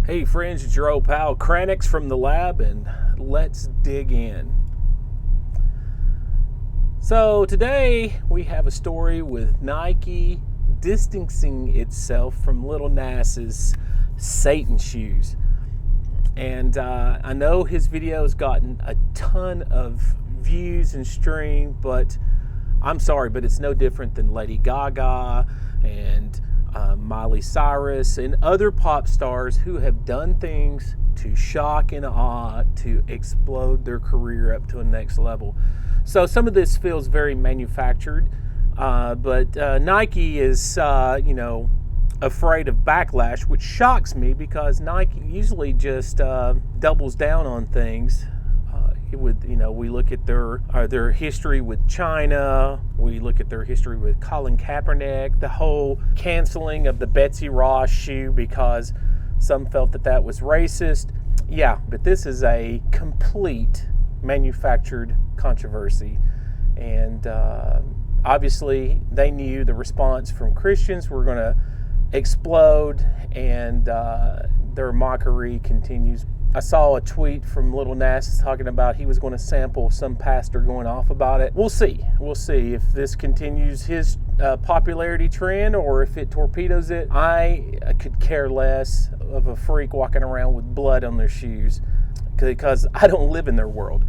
Hey friends, it's your old pal Kranix from the lab, and let's dig in. So today we have a story with Nike distancing itself from Lil Nas's Satan shoes. And I know his video has gotten a ton of views and stream, but I'm sorry, but it's no different than Lady Gaga and Miley Cyrus and other pop stars who have done things to shock and awe, to explode their career up to a next level. So some of this feels very manufactured, but Nike is, afraid of backlash, which shocks me because Nike usually just doubles down on things. We look at their history with China. We look at their history with Colin Kaepernick, the whole canceling of the Betsy Ross shoe because some felt that was racist. Yeah, but this is a complete manufactured controversy. And obviously they knew the response from Christians were going to explode, and their mockery continues. I saw a tweet from Lil Nas talking about he was going to sample some pastor going off about it. We'll see. We'll see if this continues his popularity trend or if it torpedoes it. I could care less of a freak walking around with blood on their shoes because I don't live in their world.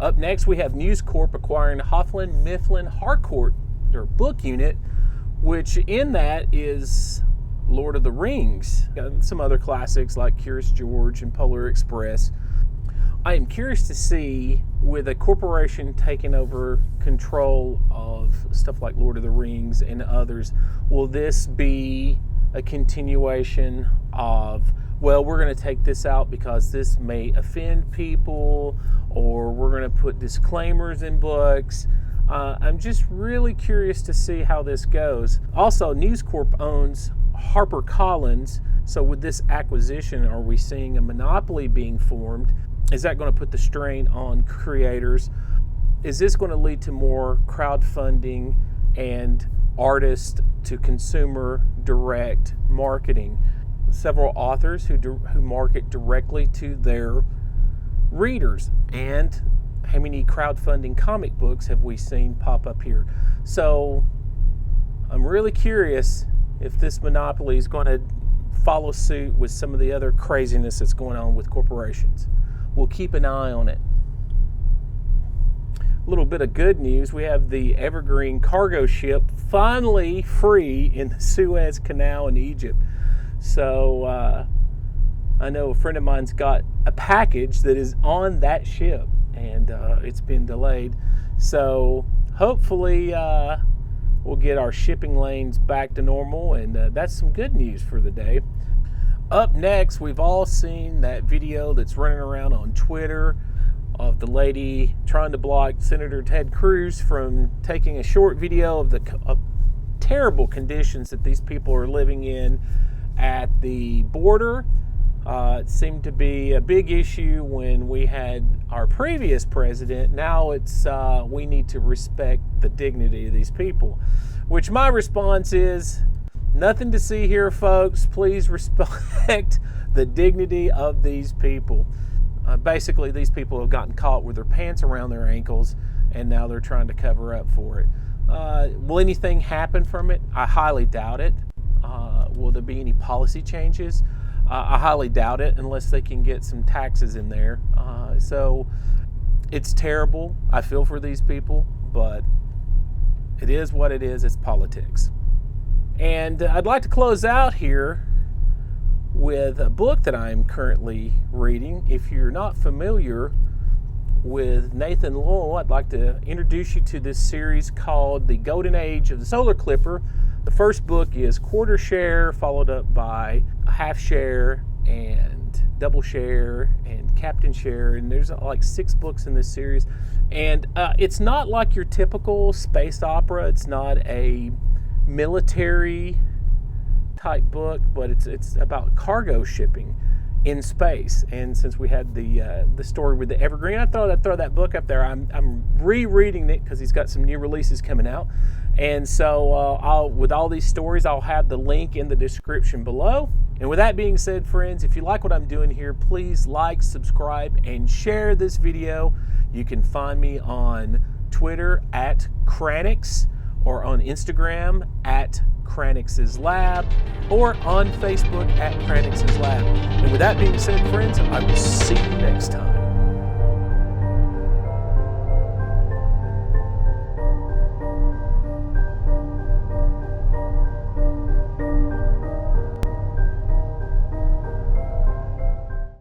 Up next, we have News Corp acquiring Hoffman Mifflin Harcourt, their book unit, which in that is Lord of the Rings, some other classics like Curious George and Polar Express. I am curious to see, with a corporation taking over control of stuff like Lord of the Rings and others, will this be a continuation of, well, we're going to take this out because this may offend people, or we're going to put disclaimers in books. I'm just really curious to see how this goes. Also, News Corp owns HarperCollins, so with this acquisition, are we seeing a monopoly being formed? Is that going to put the strain on creators? Is this going to lead to more crowdfunding and artist to consumer direct marketing? Several authors who market directly to their readers, and how many crowdfunding comic books have we seen pop up here? So I'm really curious if this monopoly is going to follow suit with some of the other craziness that's going on with corporations. We'll keep an eye on it. A little bit of good news. We have the Evergreen cargo ship finally free in the Suez Canal in Egypt. So I know a friend of mine's got a package that is on that ship, and it's been delayed. So hopefully we'll get our shipping lanes back to normal, and that's some good news for the day. Up next, we've all seen that video that's running around on Twitter of the lady trying to block Senator Ted Cruz from taking a short video of the terrible conditions that these people are living in at the border. It seemed to be a big issue when we had our previous president. Now it's we need to respect the dignity of these people, which my response is nothing to see here, folks. Please respect the dignity of these people. Basically, these people have gotten caught with their pants around their ankles, and now they're trying to cover up for it. Will anything happen from it? I highly doubt it. Will there be any policy changes? I highly doubt it unless they can get some taxes in there. So it's terrible. I feel for these people, but it is what it is. It's politics. And I'd like to close out here with a book that I'm currently reading. If you're not familiar with Nathan Lowell, I'd like to introduce you to this series called The Golden Age of the Solar Clipper. The first book is Quarter Share, followed up by Half Share and Double Share and Captain Share, and there's like 6 books in this series. And it's not like your typical space opera. It's not a military type book, but it's about cargo shipping. in space. And since we had the story with the evergreen, I thought I'd throw that book up there. I'm rereading it because he's got some new releases coming out. And so with all these stories, I'll have the link in the description below. And with that being said, friends, if you like what I'm doing here, please like, subscribe, and share this video. You can find me on Twitter at Kranix, or on Instagram at Kranix's Lab, or on Facebook at Kranix's Lab. And with that being said, friends, I will see you next time.